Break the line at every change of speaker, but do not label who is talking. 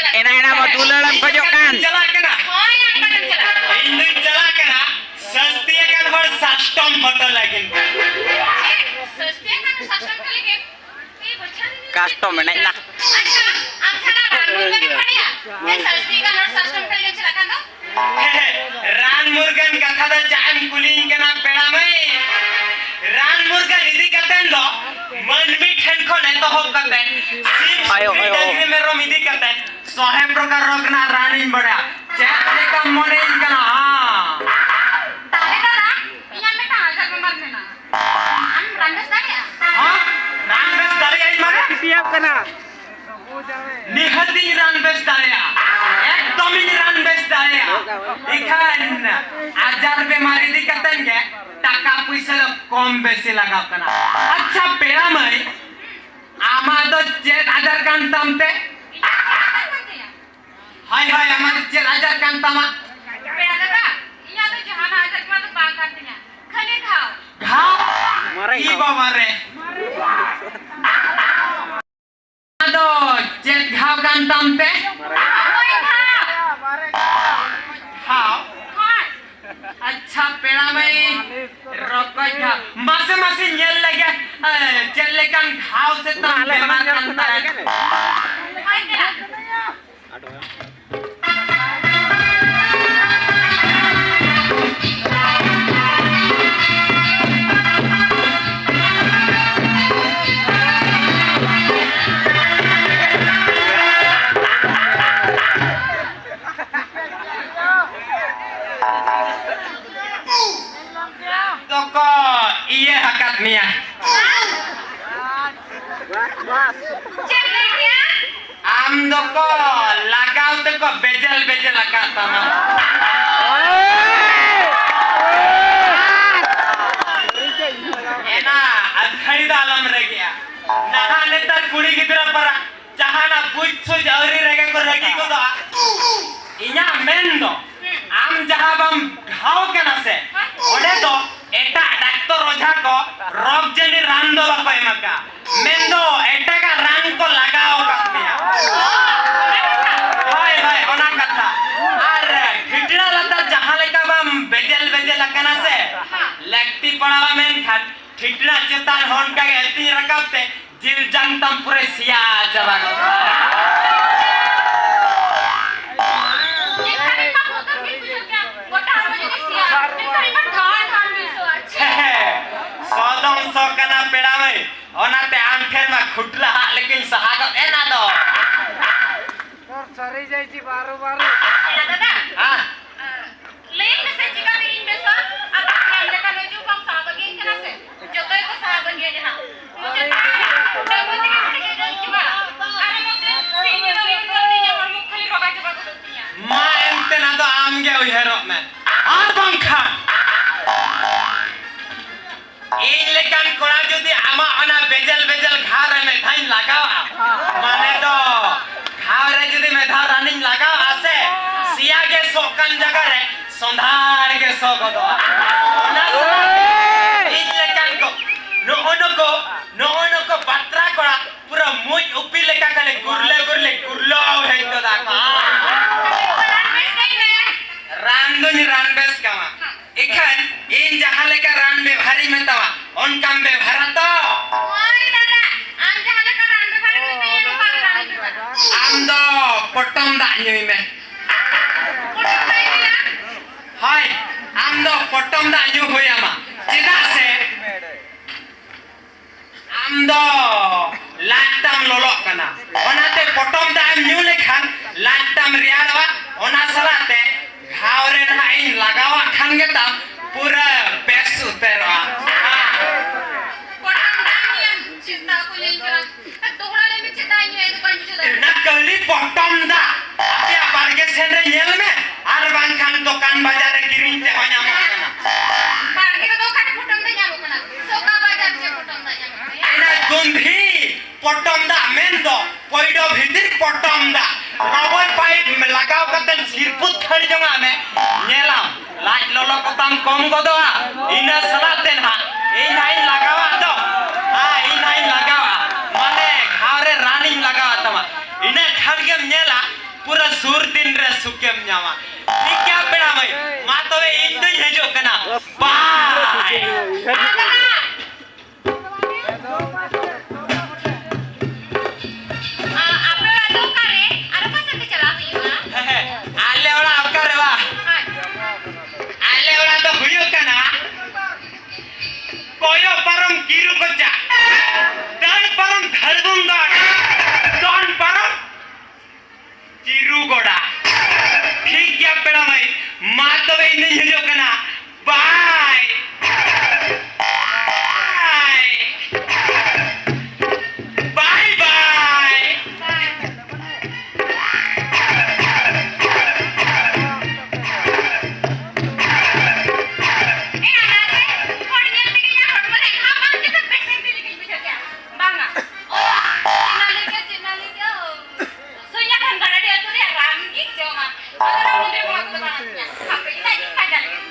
enak-enak mau dularan pojokan.
Ini jalan kena, sastia kan harus sastom botol lagi.
Custom enak lah.
रान मुर्गन कथा दा जाम cooling के ना पेड़ा में रान मुर्गन इदी कतन दो मन में ठन को नहीं तो हो कते
आयो, आयो।
में रोम इदी कते सोहे प्रकार रोग ना रान इन बड़ा चेहरे का मन इन का हां
ताले दादा यहाँ में कहाँ घर में मरने ना हम रंगस दाड़िया
हां रान बेस दाड़िया इन मारे
Siap kena.
निहती रान बेस दाड़िया एकदम ही रान बेस दाड़िया इखान आजार बीमारी दी कतन के टाका पैसा कम बेसी लगाव कना अच्छा पेड़ा में आमा तो चेक आजार कान तमते हाय हाय आमा चेक आजार कान तमा
पेड़ा दादा यहाँ तो जहाँ ना आजार के बाद तो बांग करते हैं खाने खाओ
घाव
Mare
की बाबा रे तो चेक घाव कान तमते
ओए खाओ
खाओ
खाओ
अच्छा पेड़ा में रोको घाव मासे मासे येल लगे चले कान घाव से तम बीमार करता है
खाए तेरा
तो को ये हकत मिया
चेक ले गया
आम दो को लगाओ तो को बेजल बेजल लगाता ना ये ना अधड़ी दालम रह गया नहाने तक कुड़ी की तरफ परा चाहना पूछ सोच औरी रहेगा को रगी को दो इन्या मेन दो आम जहाँ बम घाव के ना से ओडे दो एटा डॉक्टर ओझा को रोग जनी रान दो बापा इमका मेन दो एटा का रान को लगाओ कत्मिया हाय हाय ओना कथा आर खिटड़ा लता जहाँ लेका बम बेजल बेजल लगना से लगती पड़ावा मेन खान खिटड़ा चेतान होन का गलती रकाबते जिल जंग तम पूरे सिया जवा
ये खाने का होता भी कुछ क्या बोटा हम लोग सिया ये खाने का धान धान भी सो अच्छा
सौदम सौ कना पेड़ा में ओनाते आंखेर में खुटला लेकिन सहागत ए ना दो
सरी जाई छी बारो बारो
पेड़ा दादा
हां
लेन में से चिका लेन में सो अब हम लेका ले जो कम साबन के इनके से जो तो को साबन के यहाँ मुझे डेमो दिखे मुझे जो चुका अरे मुझे सीनियर लोग इन लोग दिया और मुख खाली रोगा चुका को दिया
मां एंते ना तो आम गे उहेरो में आर पंखा इन लेकन कोड़ा जदी आमा ओना बेजल बेजल घार में धाइन लगाओ माने तो घाव रे जदी में धाव रनिंग लगाओ आसे सिया के सोकन जगह रे संधार के सो को दो ओना इन लेकन को नो को पत्रा कोड़ा पूरा मुई उपी लेका कले गुरले गुरले गुरलो है तो दाका रांदुनी रानबेस कामा इखन इन जहां लेका रान में भारी में तवा उन काम में भरतो
ओए दादा आम जहाँ लेकर रान में भरे में तो ये लोग आगे रान में भरे
आम दो पटम दा न्यूई में
कुछ नहीं मिला
हाय आम दो पटम दा न्यू होया मा चिदा से आम दो लाटम लोलो कना ओनाते पटम दा न्यू लेखान लाटम रियालवा ओना सलाते घावरे ना इन लगावा खान के ता पूरा बेस उतरवा
पटम दानियम चिंता को लेकर दोहरा ले में चिंता नहीं है तो पंच चला
ना कली पटम दा आपया बारगे सेंरे येल में आर बांग खान दुकान बाजार रे किरिन ते होया मना
बारगे का दो काट पटम दे जाबो कना सोका बाजार से पटम दे जाबो
एना गंधी पटम दा मेन दो पइडो भीतर पटम दा रबर पाइप में लगाव कतन सिरपुत खड़ जमा में नेलाम लाज लोलो कतम कम गदवा इना सलाते ना ए नाइन लगावा दो हां ई नाइन लगावा माने घावरे रानिंग लगावा तमा इना खड़गे नेला पूरा सुर दिन रे सुकेम ᱧᱟᱢᱟ ठीक क्या पेड़ा भाई मा तबे इन दो हेजो कना बाय
आपला तो करे अरे कसं ते चला हुआ
आले वाला आपका रे वा आले वाला तो हुयो कना कोयो परम कीरु बच्चा दान परम धरदुंगा दान परम कीरु गोड़ा ठीक क्या पेड़ा भाई मा तबे इन हेजो कना बाय बाय बाय
Apa